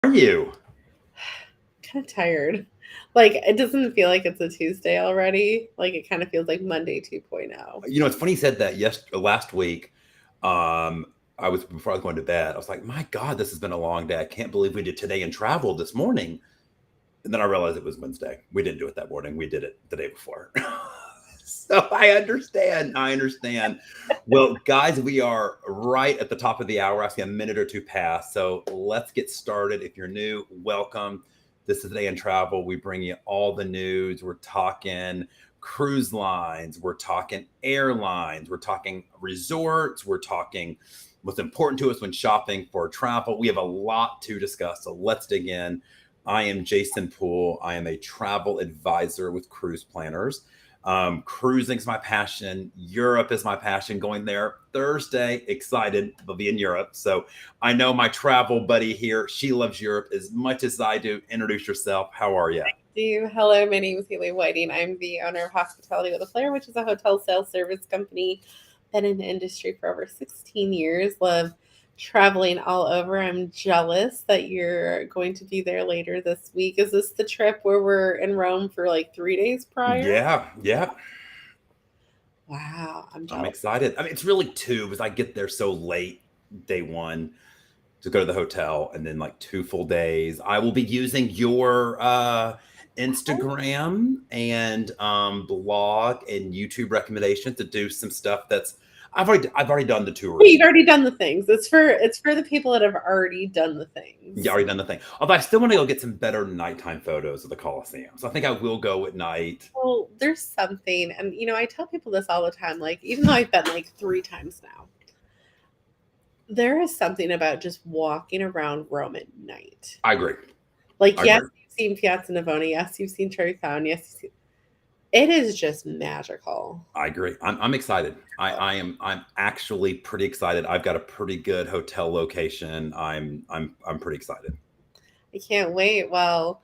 Are you? Kind of tired. Like it doesn't feel like it's a Tuesday already. Like it kind of feels like Monday 2.0. It's funny you said that last week. Um, I was before I was going to bed. I was like, my God, this has been a long day. I can't believe we did today and travel this morning. And then I realized it was Wednesday. We didn't do it that morning. We did it the day before. So I understand. I understand. Well, guys, we are right at the top of the hour. I see a minute or two past. So let's get started. If you're new, welcome. This is Today in Travel. We bring you all the news. We're talking cruise lines. We're talking airlines. We're talking resorts. We're talking what's important to us when shopping for travel. We have a lot to discuss. So let's dig in. I am Jason Poole. I am a travel advisor with Cruise Planners. Cruising is my passion. Europe is my passion. Going there Thursday. Excited. I'll be in Europe. So I know my travel buddy here. She loves Europe as much as I do. Introduce yourself. How are you? Hello, my name is Haley Whiting. I'm the owner of Hospitality with a Flair, which is a hotel sales service company. Been in the industry for over 16 years. Love traveling all over. I'm jealous that you're going to be there later this week. Is this the trip where we're in Rome for like 3 days prior? Yeah, yeah. Wow, I'm I'm jealous. excited. I mean, it's really two because I get there so late day one to go to the hotel and then like 2 full days. I will be using your Instagram and blog and YouTube recommendations to do some stuff that's I've already done the tours. You've already done the things. It's for the people that have already done the Yeah, things. already done the thing. Although I still want to go get some better nighttime photos of the Coliseum. So I think I will go at night. Well, there's something, and I tell people this all the time. Like, even though I've been like 3 times now, there is something about just walking around Rome at night. I agree. Like, I yes, agree. you've seen Piazza Navona, yes, you've seen Trevi Fountain, yes, it is just magical. I agree. I'm excited. I'm actually pretty excited. I've got a pretty good hotel location. I'm pretty excited. I can't wait. Well,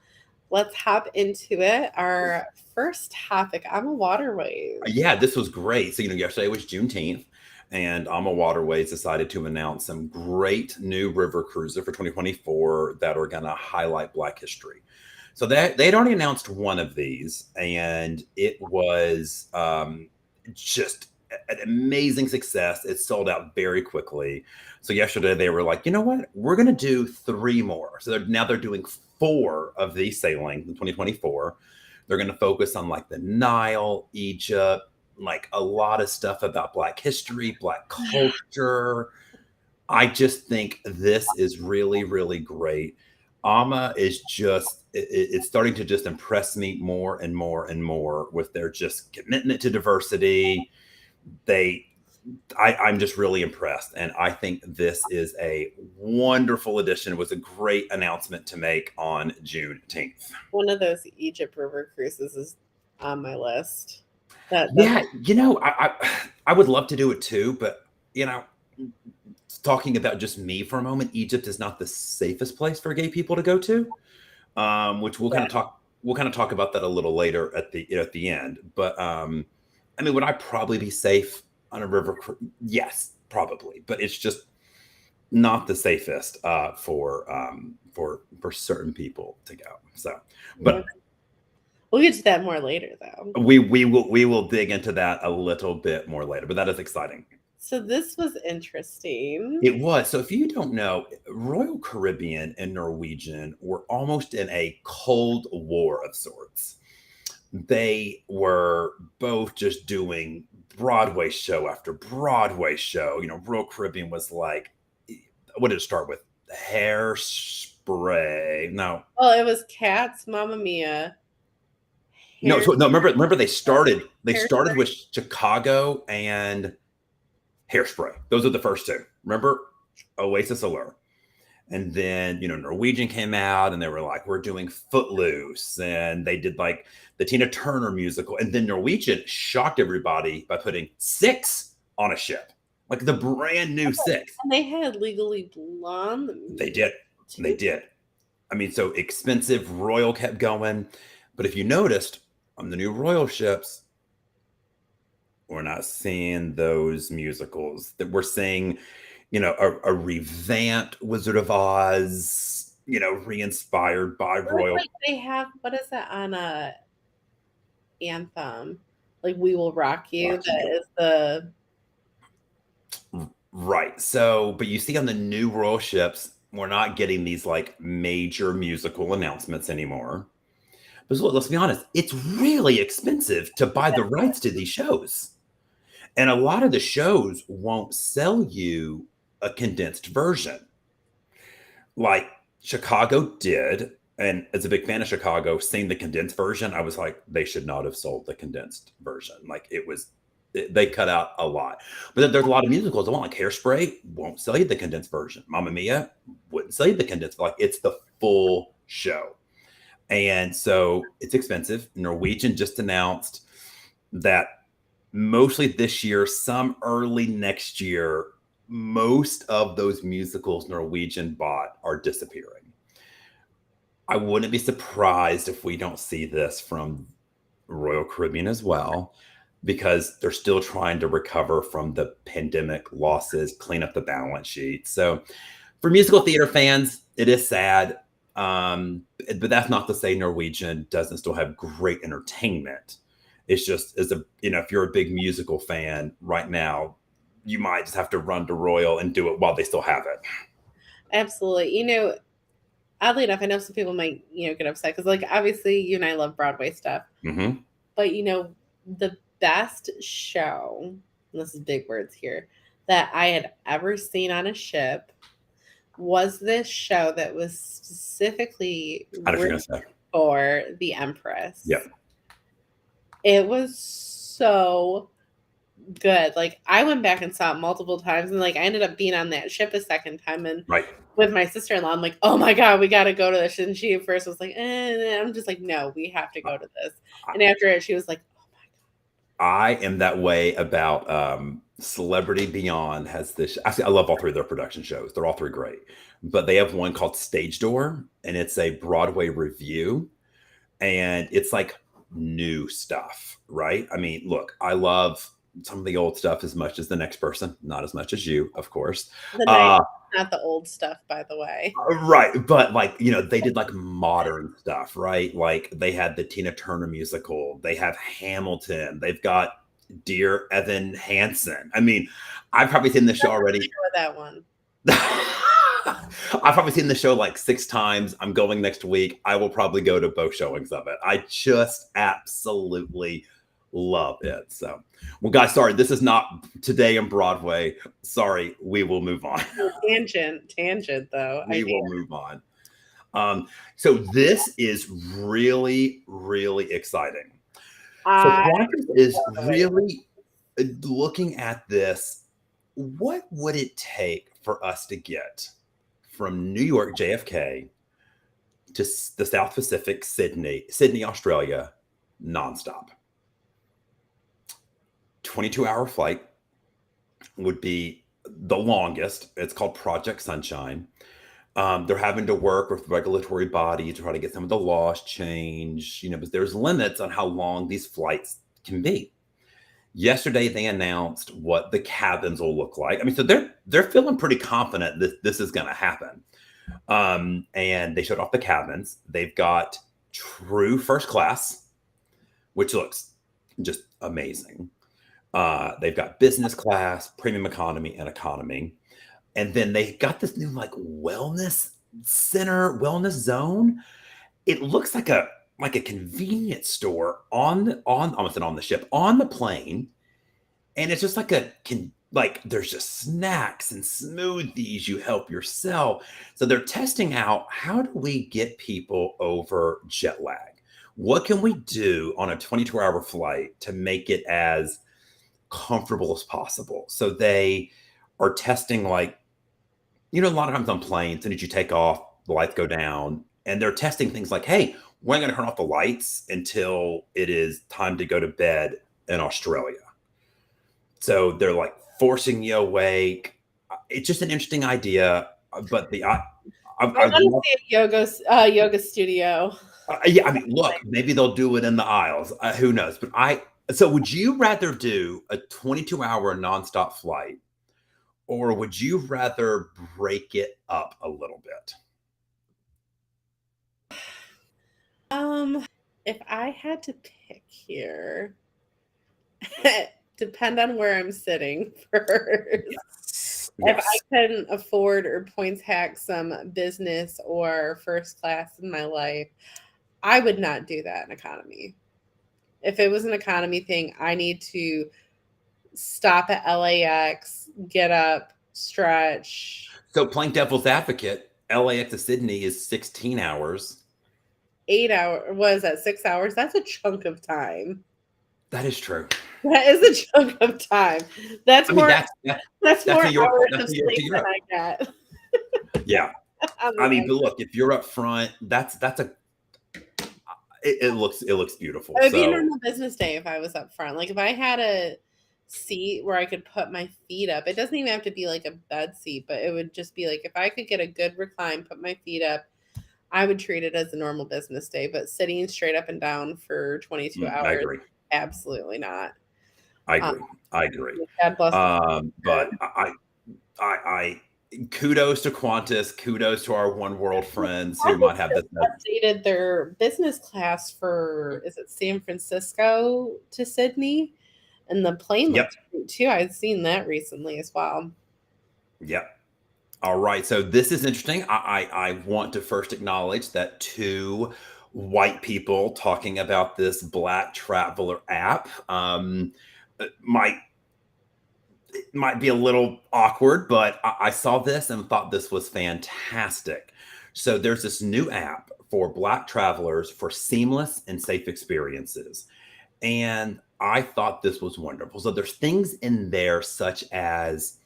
let's hop into it. Our first topic, I'm a Waterways. Yeah, this was great. So, yesterday was Juneteenth, and Alma Waterways decided to announce some great new river cruises for 2024 that are going to highlight Black history. So they'd already announced one of these, and it was just an amazing success. It sold out very quickly. So yesterday they were like, you know what? We're going to do three more. So they're doing four of these sailings in 2024. They're going to focus on like the Nile, Egypt, like a lot of stuff about Black history, Black culture. I just think this is really, really great. Ama is just, it's starting to just impress me more and more and more with their just commitment to diversity. They, I'm just really impressed. And I think this is a wonderful addition. It was a great announcement to make on Juneteenth. One of those Egypt river cruises is on my list. That's Yeah, I would love to do it too, but you know, talking about just me for a moment, Egypt is not the safest place for gay people to go to, which we'll kind of yeah. talk. We'll kind of talk about that a little later at the end. But I mean, would I probably be safe on a river? Yes, probably, but it's just not the safest for certain people to go. So, Yeah. but We'll get to that more later, though. we will dig into that a little bit more later. But that is exciting. So this was interesting. It was. So if you don't know, Royal Caribbean and Norwegian were almost in a cold war of sorts. They were both just doing Broadway show after Broadway show. Royal Caribbean was like, what did it start with? Hairspray. No. Well, it was Cats, Mamma Mia, No, Hair, so no, remember they started Hairspray. with Chicago and Hairspray. Those are the first two. Remember Oasis Allure. And then, Norwegian came out and they were like, we're doing Footloose. And they did like the Tina Turner musical. And then Norwegian shocked everybody by putting Six on a ship, like the brand new Six. And they had Legally Blonde, the They musical did. They too. did. I mean, so expensive. Royal kept going. But if you noticed on the new Royal ships, we're not seeing those musicals that we're seeing, a revamped Wizard of Oz, re-inspired by Royal. Like they have, what is that on a anthem? Like We Will Rock You. Rock That You. is the Right. So, but you see on the new Royal ships, we're not getting these like major musical announcements anymore. But look, let's be honest, it's really expensive to buy the rights to these shows. And a lot of the shows won't sell you a condensed version. Like Chicago did. And as a big fan of Chicago, seeing the condensed version, I was like, they should not have sold the condensed version. Like they cut out a lot. But there's a lot of musicals that won't, like Hairspray won't sell you the condensed version. Mamma Mia wouldn't sell you the condensed. Like it's the full show. And so it's expensive. Norwegian just announced that mostly this year, some early next year, most of those musicals Norwegian bought are disappearing. I wouldn't be surprised if we don't see this from Royal Caribbean as well, because they're still trying to recover from the pandemic losses, clean up the balance sheet. So for musical theater fans, it is sad. But that's not to say Norwegian doesn't still have great entertainment. It's just if you're a big musical fan right now, you might just have to run to Royal and do it while they still have it. absolutely. Oddly enough, I know some people might, get upset because, like, obviously, you and I love Broadway stuff. Mm-hmm. But, the best show, and this is big words here, that I had ever seen on a ship was this show that was specifically I don't know written if you're gonna say. for the Empress. Yeah. It was so good. Like, I went back and saw it multiple times, and, like, I ended up being on that ship a second time, and Right. with my sister-in-law, I'm like, oh my God, we got to go to this. And she at first was like, and I'm just like, no, we have to go to this. And after it, she was like, oh my God. I am that way about Celebrity Beyond has this. Actually, I love all three of their production shows. They're all three great. But they have one called Stage Door, and it's a Broadway review. And it's like new stuff, right? I mean, look, I love some of the old stuff as much as the next person, not as much as you, of course. Not the old stuff, by the way. Right. But like, they did like modern stuff, right? Like they had the Tina Turner musical, they have Hamilton, they've got Dear Evan Hansen. I mean, I've probably seen this show already. That one. I've probably seen the show like 6 times. I'm going next week. I will probably go to both showings of it. I just absolutely love it. So, well, guys, sorry, this is not Today in Broadway. Sorry, we will move on. Tangent, though. We will move on. So this is really, really exciting. So Qantas is really looking at this. What would it take for us to get from New York JFK to the South Pacific, Sydney, Australia, nonstop? 22-hour flight would be the longest. It's called Project Sunshine. They're having to work with regulatory bodies to try to get some of the laws changed, but there's limits on how long these flights can be. Yesterday, they announced what the cabins will look like. I mean, so they're feeling pretty confident that this is going to happen. And they showed off the cabins. They've got true first class, which looks just amazing. They've got business class, premium economy, and economy. And then they got this new like wellness center, wellness zone. It looks like a convenience store on the ship, on the plane. And it's just like there's just snacks and smoothies you help yourself. So they're testing out, how do we get people over jet lag? What can we do on a 22-hour flight to make it as comfortable as possible? So they are testing a lot of times on planes, and as you take off, the lights go down, and they're testing things like, hey, we're not going to turn off the lights until it is time to go to bed in Australia. So they're like forcing you awake. It's just an interesting idea, but I want to see a yoga studio. Yeah, I mean, look, maybe they'll do it in the aisles. Who knows? But so would you rather do a 22-hour nonstop flight, or would you rather break it up a little bit? If I had to pick here, depend on where I'm sitting first. Yes. If I Yes. couldn't afford or points hack some business or first class in my life, I would not do that in economy. If it was an economy thing, I need to stop at LAX, get up, stretch. So playing devil's advocate, LAX to Sydney is 16 hours. 8 hour was that 6 hours? That's a chunk of time. That is true. That is a chunk of time. That's I mean, more that's that's more New York. hours That's of New York to sleep than Europe. I get Yeah. on I the mean, end. but look, if you're up front, that's a it looks beautiful. It would be a So normal business day if I was up front. Like if I had a seat where I could put my feet up. It doesn't even have to be like a bed seat, but it would just be like if I could get a good recline, put my feet up, I would treat it as a normal business day. But sitting straight up and down for 22 I hours, agree. absolutely not. I Um, agree. I agree. God bless the But I kudos to Qantas, kudos to our one world friends who might Qantas have just this. updated their business class for is it San Francisco to Sydney? And the plane Yep. looks great too. I've seen that recently as well. Yep. All right. So this is interesting. I want to first acknowledge that two white people talking about this Black Traveler app might it might be a little awkward, but I saw this and thought this was fantastic. So there's this new app for Black travelers for seamless and safe experiences. And I thought this was wonderful. So there's things in there such as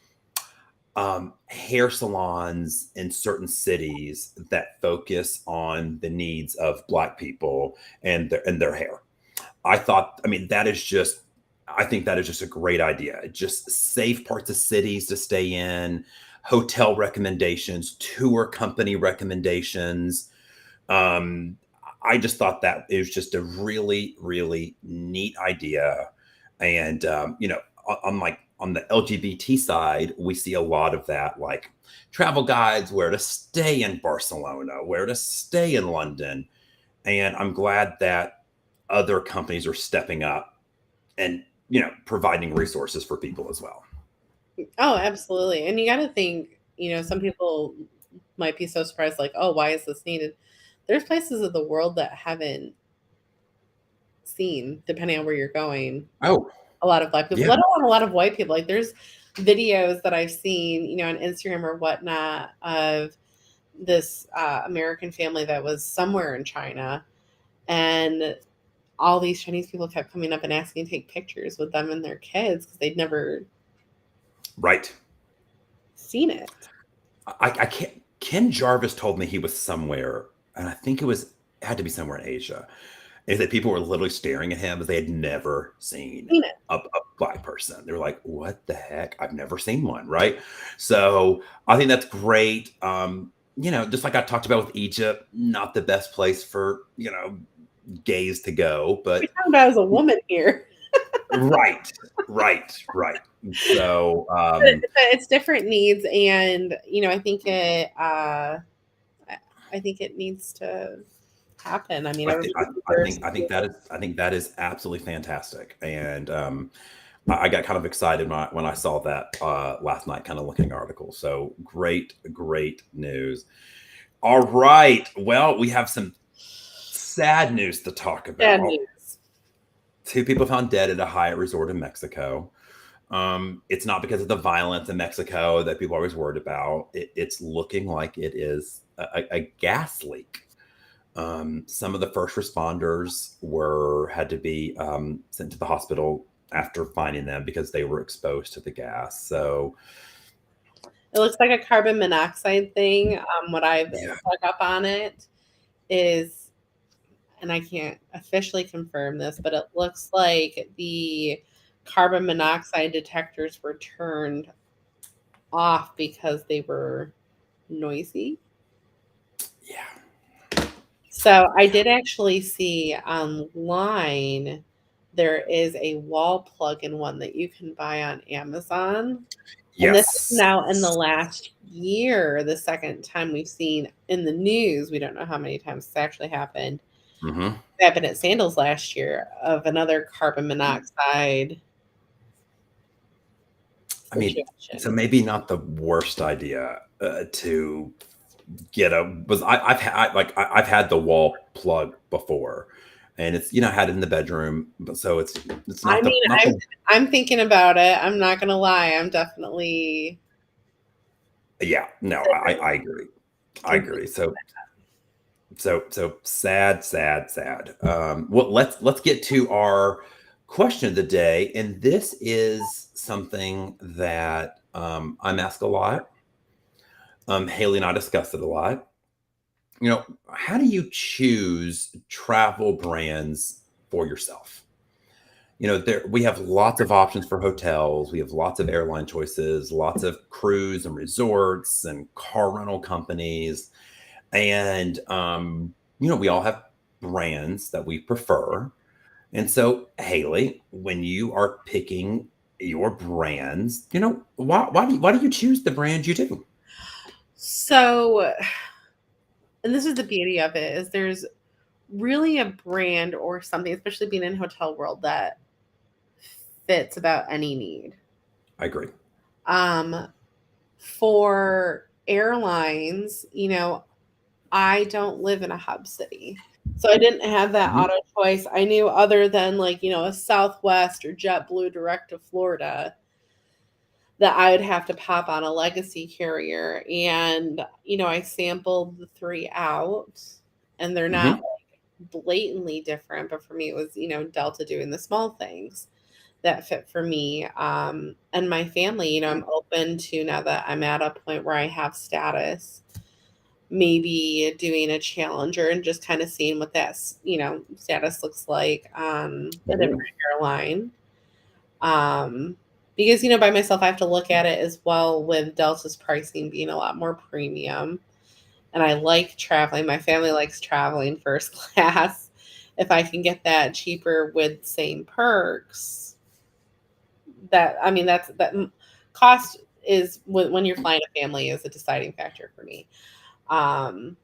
hair salons in certain cities that focus on the needs of Black people and their hair. I mean, I think that is just a great idea. Just safe parts of cities to stay in, hotel recommendations, tour company recommendations. Um, I just thought that it was just a really, really neat idea. And, on the LGBT side, we see a lot of that, like travel guides, where to stay in Barcelona, where to stay in London. And I'm glad that other companies are stepping up and providing resources for people as well. Oh, absolutely. And you got to think, some people might be so surprised, like, oh, why is this needed? There's places of the world that haven't seen, depending on where you're going, Oh, a lot of Black people, yeah, let alone a lot of white people. Like, there's videos that I've seen, on Instagram or whatnot of this American family that was somewhere in China. And all these Chinese people kept coming up and asking to take pictures with them and their kids because they'd never right. seen it. I can't. Ken Jarvis told me he was somewhere, and I think it had to be somewhere in Asia. And that people were literally staring at him as they had never seen Seen it. a Black person. They were like, "What the heck? I've never seen one." Right. So I think that's great. Just like I talked about with Egypt, not the best place for gays to go, We but talking about as a woman here. right, right. So, It's different needs, and I think it needs to happen. I mean, everybody deserves to be able. I think that is absolutely fantastic, and I got kind of excited when I saw that last night, kind of looking at the article. So great news. All right, well, we have some sad news to talk Bad about. news. Two people found dead at a Hyatt resort in Mexico. It's not because of the violence in Mexico that people are always worried about. It's looking like it is a gas leak. Some of the first responders had to be sent to the hospital after finding them because they were exposed to the gas. So It looks like a carbon monoxide thing. What I've yeah, dug up on it is, and I can't officially confirm this, but it looks like the carbon monoxide detectors were turned off because they were noisy. yeah, So I did actually see online there is a wall plug-in one that you can buy on Amazon. And this is yes, now in the last year, the second time we've seen in the news. We don't know how many times it's actually happened. Hmm. happened at Sandals last year of another carbon monoxide I mean, so situation. maybe not the worst idea to get a was I've had the wall plug before, and it's had it in the bedroom, but so it's I not the mean, not I'm the I'm thinking about it. I'm not gonna lie. I'm definitely yeah, no, I agree. I considering. agree. So sad, sad, sad. Well, let's get to our question of the day, and this is something that I'm asked a lot. Haley and I discussed it a lot. How do you choose travel brands for yourself? There we have lots of options for hotels. We have lots of airline choices, lots of cruise and resorts and car rental companies, and we all have brands that we prefer. And so, Haley, when you are picking your brands, why do you choose the brands you do? So, and this is the beauty of it is there's really a brand or something, especially being in hotel world, that fits about any need. I agree. Um, for airlines, I don't live in a hub city. So I didn't have that Mhm. auto choice. I knew other than like, a Southwest or JetBlue direct to Florida that I would have to pop on a legacy carrier. And, I sampled the three out and they're not Mhm. blatantly different, but for me it was, Delta doing the small things that fit for me and my family. I'm open to, now that I'm at a point where I have status, maybe doing a challenger and just kind of seeing what that status looks like on a different Oh, airline. Because by myself I have to look at it as well, with Delta's pricing being a lot more premium, and I like traveling. My family likes traveling first class. If I can get that cheaper with same perks, that I mean cost is, when you're flying a family, is a deciding factor for me, um,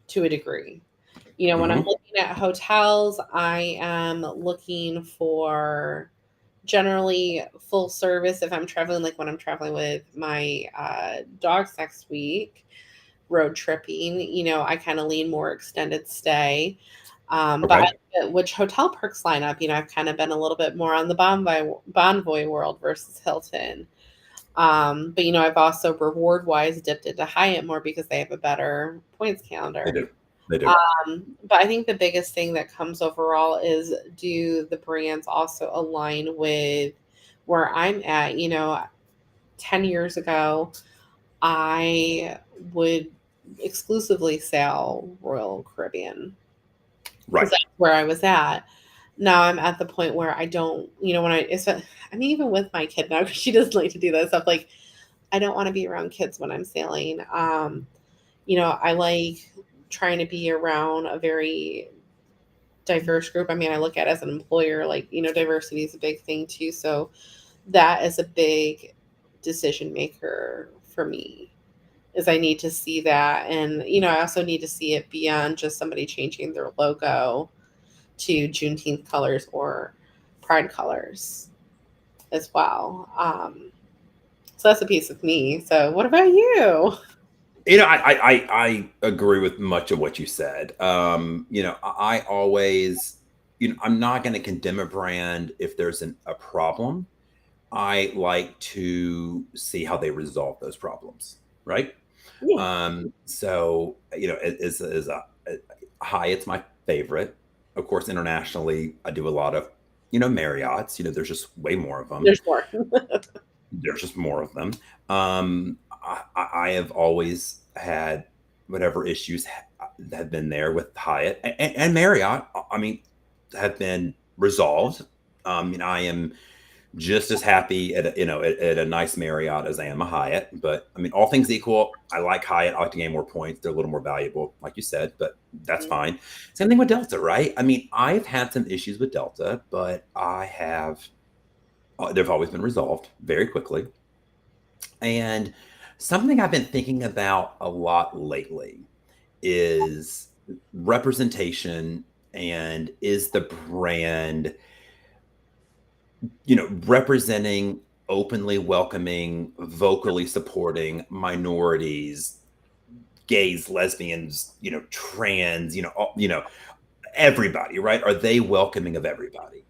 to a degree. When I'm mhm. looking at hotels, I am looking for generally full service. If I'm traveling, like when I'm traveling with my dogs next week, road tripping, I kind of lean more extended stay. But Okay. which hotel perks line up, I've kind of been a little bit more on the Bonvoy world versus Hilton. But I've also reward wise dipped into Hyatt more because they have a better points They calendar. do. They do. But I think the biggest thing that comes overall is, do the brands also align with where I'm at? 10 years ago, I would exclusively sail Royal Caribbean because Right. that's where I was at. Now I'm at the point where I don't, when I mean, even with my kid now, 'cause she doesn't like to do that stuff. Like, I don't want to be around kids when I'm sailing. I like trying to be around a very diverse group. I mean, I look at it as an employer, like, diversity is a big thing too. So that is a big decision maker for me, is I need to see that. And, I also need to see it beyond just somebody changing their logo to Juneteenth colors or Pride colors as well. So that's a piece of me. So what about you? I agree with much of what you said. I always, I'm not going to condemn a brand if there's a problem. I like to see how they resolve those problems, right? Yeah. So is Hyatt's my favorite. Of course, internationally, I do a lot of Marriott's. There's just way more of them. There's more. There's just more of them. I have always had whatever issues have been there with Hyatt and Marriott. I mean, have been resolved. I am just as happy at a nice Marriott as I am a Hyatt. But I mean, all things equal, I like Hyatt. I like to gain more points. They're a little more valuable, like you said, but that's fine. Same thing with Delta, right? I mean, I've had some issues with Delta, but they've always been resolved very quickly. And something I've been thinking about a lot lately is representation And is the brand, representing, openly welcoming, vocally supporting minorities, gays, lesbians, trans, everybody, right? Are they welcoming of everybody?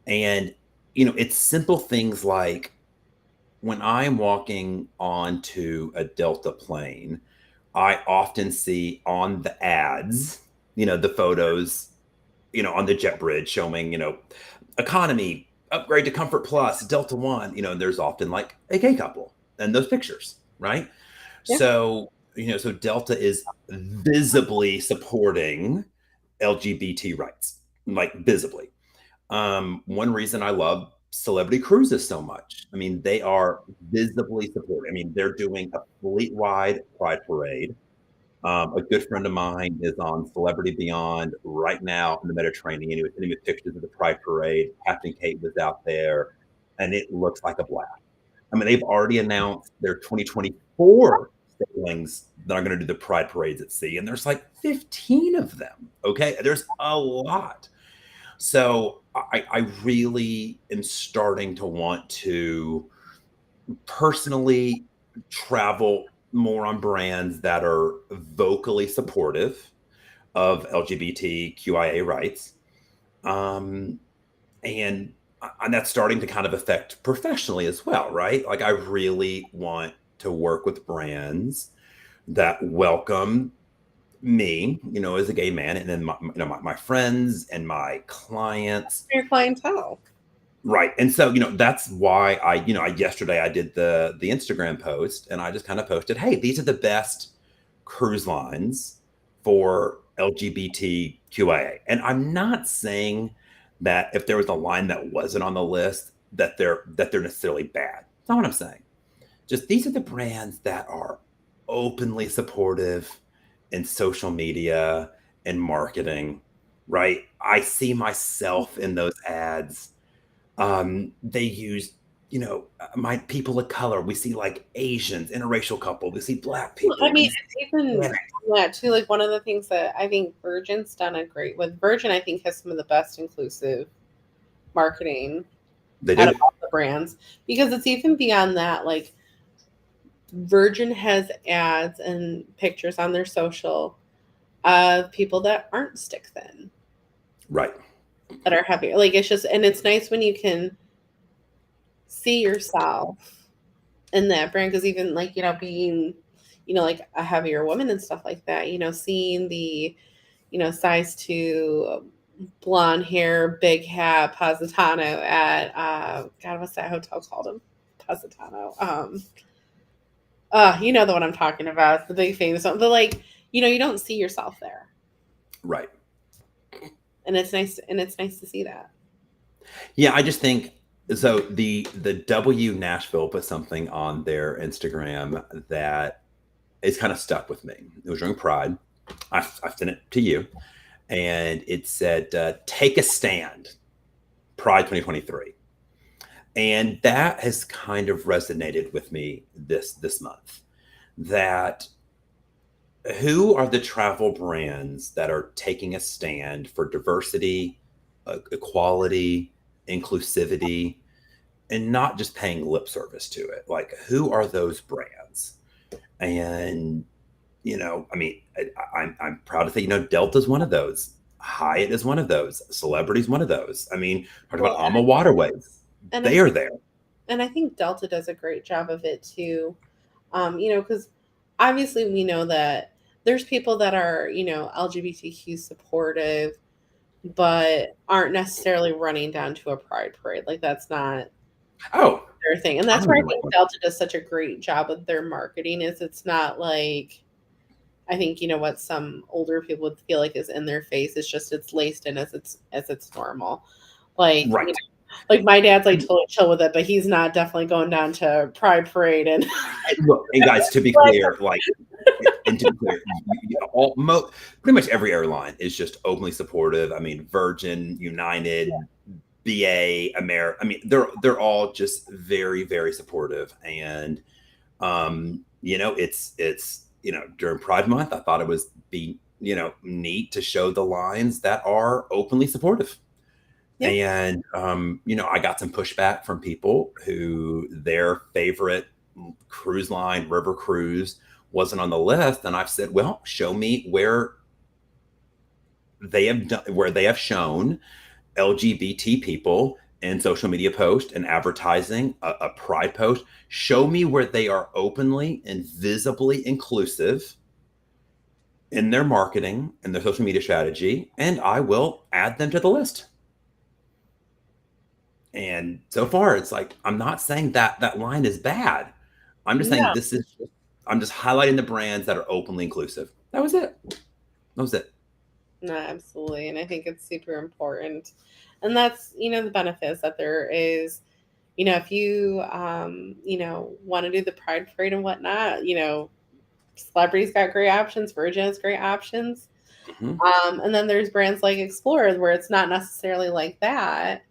And, it's simple things like when I'm walking onto a Delta plane, I often see on the ads, the photos, on the jet bridge showing, economy, upgrade to Comfort Plus, Delta One, and there's often like a gay couple in those pictures, right? Yeah. So, so Delta is visibly supporting LGBT rights, like visibly. One reason I love Celebrity Cruises so much. I mean, they are visibly supporting. I mean, they're doing a fleet-wide pride parade. A good friend of mine is on Celebrity Beyond right now in the Mediterranean. He was sending me pictures of the Pride Parade. Captain Kate was out there, and it looks like a blast. I mean, they've already announced their 2024 sailings that are going to do the Pride Parades at sea, and there's like 15 of them. Okay, there's a lot. So I really am starting to want to personally travel more on brands that are vocally supportive of LGBTQIA rights. Um, and that's starting to kind of affect professionally as well, right? Like I really want to work with brands that welcome me, as a gay man, and then my friends and my clients. Your clientele. Right. And so, that's why yesterday I did the Instagram post and I just kind of posted, hey, these are the best cruise lines for LGBTQIA. And I'm not saying that if there was a line that wasn't on the list that they're necessarily bad. That's not what I'm saying. Just these are the brands that are openly supportive in social media and marketing, right? I see myself in those ads. They use, my people of color. We see like Asians, interracial couple. We see black Well, I people. mean, We see it's even that too. Like one of the things that I think Virgin's done a great with Virgin, I think has some of the best inclusive marketing they out of do. all the brands because it's even beyond that. Like Virgin has ads and pictures on their social of people that aren't stick thin, Right. that are heavier. Like it's just, and it's nice when you can see yourself in that brand because even like being like a heavier woman and stuff like that, seeing the size 2 blonde hair, big hat Positano at God, what's that hotel called? Him Positano. You know the one I'm talking about, the big famous one. But like, you don't see yourself there. Right. And it's nice to see that. Yeah, I just think so. The W Nashville put something on their Instagram that is kind of stuck with me. It was during Pride. I sent it to you, and it said, "Take a stand, Pride 2023," and that has kind of resonated with me this month. That who are the travel brands that are taking a stand for diversity, equality, inclusivity, and not just paying lip service to it? Like, who are those brands? And I mean, I'm proud to say, Delta's one of those. Hyatt is one of those. Celebrity's one of those. I mean, talking Well, about Alma Waterways, and they I are there. and I think Delta does a great job of it too. Because obviously we know that there's people that are, LGBTQ supportive, but aren't necessarily running down to a pride parade. Like that's not Oh, their thing. And I that's don't where I know. think Delta does such a great job with their marketing is it's not like I think, what some older people would feel like is in their face. It's just it's laced in as it's normal. Like, Right. like my dad's like totally chill with it, but he's not definitely going down to Pride Parade and And look, and guys, to be clear, like, and to be clear, pretty much every airline is just openly supportive. I mean, Virgin, United, BA, America. I mean, they're all just very, very supportive. And it's during Pride Month, I thought it was be neat to show the lines that are openly supportive. Yeah. And, I got some pushback from people who their favorite cruise line, river cruise, wasn't on the list. And I've said, well, show me where they have shown LGBT people in social media posts and advertising, a pride post. Show me where they are openly and visibly inclusive in their marketing and their social media strategy, and I will add them to the list. And so far, it's like, I'm not saying that line is bad. I'm just saying No. I'm just highlighting the brands that are openly inclusive. That was it. That was it. No, absolutely. And I think it's super important. And that's, the benefits that there is, if you, want to do the Pride Parade and whatnot, celebrities got great options, Virgin has great options. Mhm. And then there's brands like Explorer where it's not necessarily like that,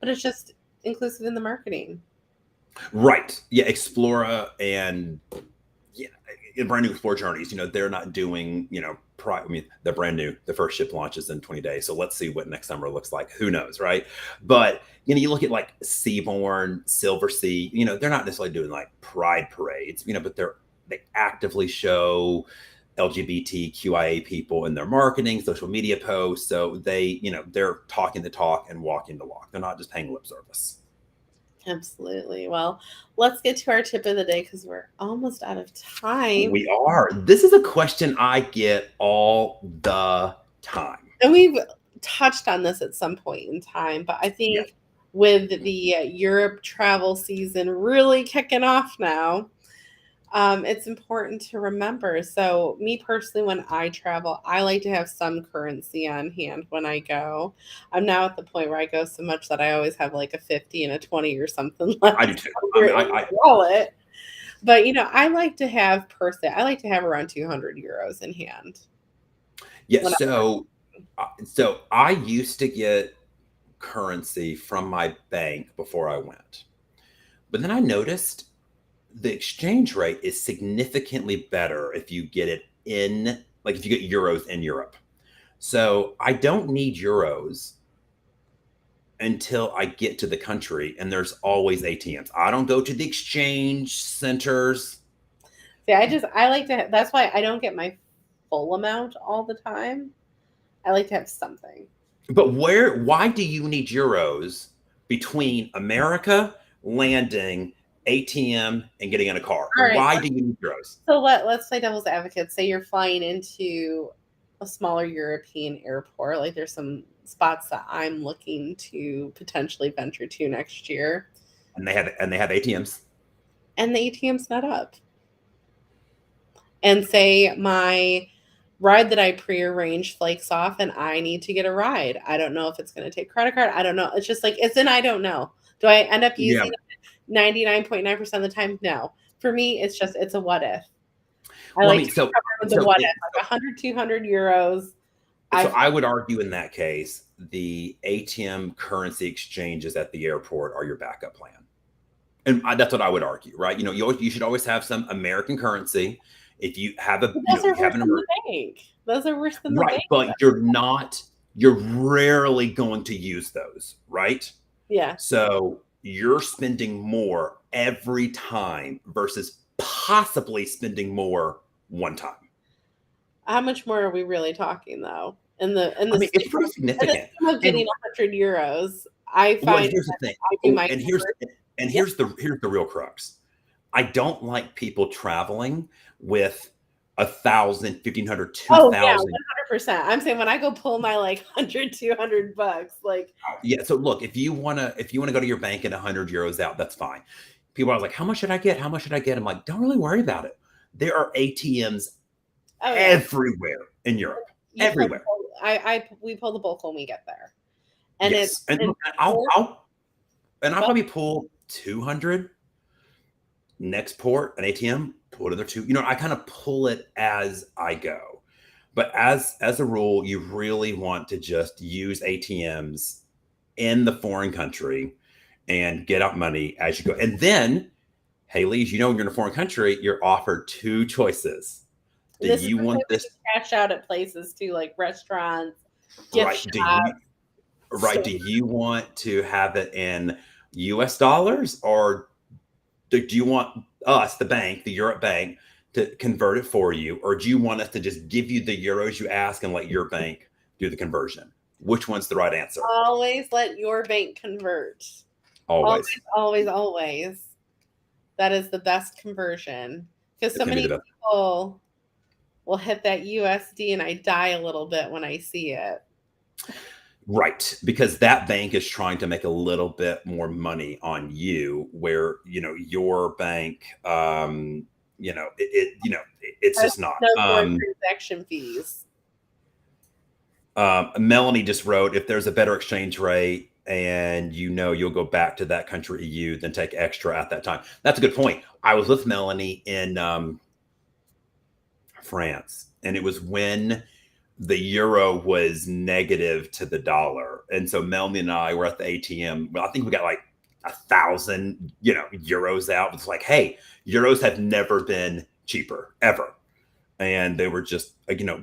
but it's just inclusive in the marketing. Right. Yeah. Explora and yeah, brand new Explore journeys. They're not doing, I mean, they're brand new. The first ship launches in 20 days. So let's see what next summer looks like. Who knows, right? But, you look at like Seabourn, Silver Sea, they're not necessarily doing like pride parades, but they actively show LGBTQIA people in their marketing, social media posts. So they're talking the talk and walking the walk. They're not just paying lip service. Absolutely. Well, let's get to our tip of the day because we're almost out of time. We are. This is a question I get all the time. And we've touched on this at some point in time, but I Yes. think with the Europe travel season really kicking off now, it's important to remember. So, me personally, when I travel, I like to have some currency on hand when I go. I'm now at the point where I go so much that I always have like a 50 and a 20 or something left I do too. over in my wallet. But I like to have I like to have around 200 euros in hand. Yeah. When So I used to get currency from my bank before I went, but then I noticed the exchange rate is significantly better if you get it in, like if you get euros in Europe. So I don't need euros until I get to the country, and there's always ATMs. I don't go to the exchange centers. See, I like to. That's why I don't get my full amount all the time. I like to have something. But why do you need euros between America landing, ATM, and getting in a car? All right. Why do you need euros? So let's play devil's advocate. Say you're flying into a smaller European airport. Like there's some spots that I'm looking to potentially venture to next year, And they have ATMs. and the ATM's not up. And say my ride that I prearranged flakes off and I need to get a ride. I don't know if it's going to take credit card. I don't know. It's just like it's an I don't know. Do I end up Yeah. using it 99.9% of the time? No. For me, it's a what if. I Well, like I mean, to cover with the what if, like 100, 200 euros. So I would argue in that case, the ATM currency exchanges at the airport are your backup plan. And that's what I would argue, right? You should always have some American currency. If you have Those are you have worse than the bank. Those are worse than the right, bank. but you're rarely going to use those, right? Yeah. So you're spending more every time versus possibly spending more one time. How much more are we really talking though? I mean, it's pretty significant. I'm getting 100 euros. I Well, find here's the thing. I do my Here's the real crux. I don't like people traveling with 1,000, 1,500, 2,000. Oh yeah, 100%. I'm saying when I go pull my like 100, 200 bucks, like Yeah. So look, if you wanna go to your bank and 100 euros out, that's fine. People are like, how much should I get? How much should I get? I'm like, don't really worry about it. There are ATMs everywhere in Europe. Everywhere. We pull the bulk when we get there. And yes. And I'll probably pull 200 next port, an ATM, pull another two. I kind of pull it as I go. But as a rule, you really want to just use ATMs in the foreign country and get out money as you go. And then, hey, Lee, you're in a foreign country, you're offered two choices. Do This is you the way want we this can cash out at places too, like restaurants, gift right? shops. Do you want to have it in US dollars, or do you want us, the bank, the Europe bank, to convert it for you, or do you want us to just give you the euros you ask and let your bank do the conversion? Which one's the right answer? Always let your bank convert. Always, Always. always, always. That is the best conversion because It's so gonna be many the best. people will hit that USD and I die a little bit when I see it. Right, because that bank is trying to make a little bit more money on you, where your bank, it's There's just not. no more transaction fees. Melanie just wrote, if there's a better exchange rate and you'll go back to that country EU, then take extra at that time. That's a good point. I was with Melanie in France, and it was when the euro was negative to the dollar. And so Melanie and I were at the ATM. Well, I think we got like 1,000, euros out. It's like, hey, euros have never been cheaper ever. And they were just,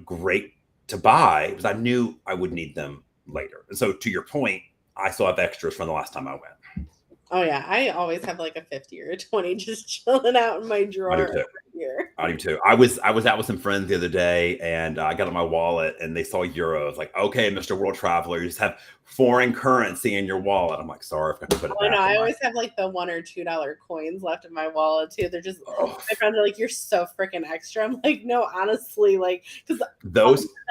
great to buy because I knew I would need them later. And so to your point, I still have extras from the last time I went. Oh yeah, I always have like a 50 or a 20 just chilling out in my drawer over here. I do too. I was out with some friends the other day, and I got on my wallet, and they saw euros. Like, okay, Mr. World Traveler, you just have foreign currency in your wallet. I'm like, sorry, I've got to put it back. I always have like the $1 or $2 coins left in my wallet too. They're just my friends are like, you're so freaking extra. I'm like, no, honestly, like because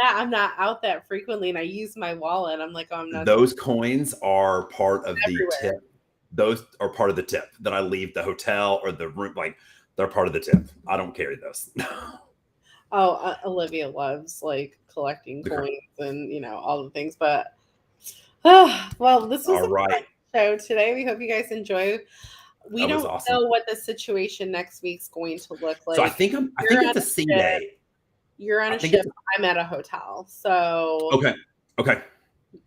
I'm not out that frequently, and I use my wallet. I'm like, oh, I'm not. Those coins are part of the tip. Those are part of the tip that I leave the hotel or the room. Like, they're part of the tip. I don't carry those. Oh, Olivia loves like collecting coins and all the things. But well, this was a fun show today. We hope you guys enjoy. We don't know what the situation next week's going to look like. So I think it's a C day. You're on a ship. I'm at a hotel. So okay.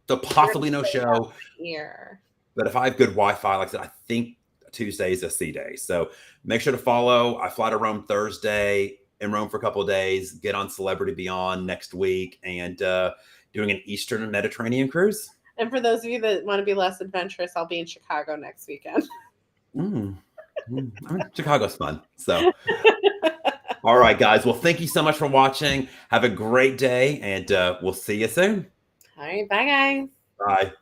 So possibly no show here. But if I have good Wi-Fi, like I said, I think Tuesday is a C day. So make sure to follow. I fly to Rome Thursday, in Rome for a couple of days, get on Celebrity Beyond next week, and doing an Eastern Mediterranean cruise. And for those of you that want to be less adventurous, I'll be in Chicago next weekend. Chicago's fun. So, all right, guys. Well, thank you so much for watching. Have a great day, and we'll see you soon. All right. Bye, guys. Bye.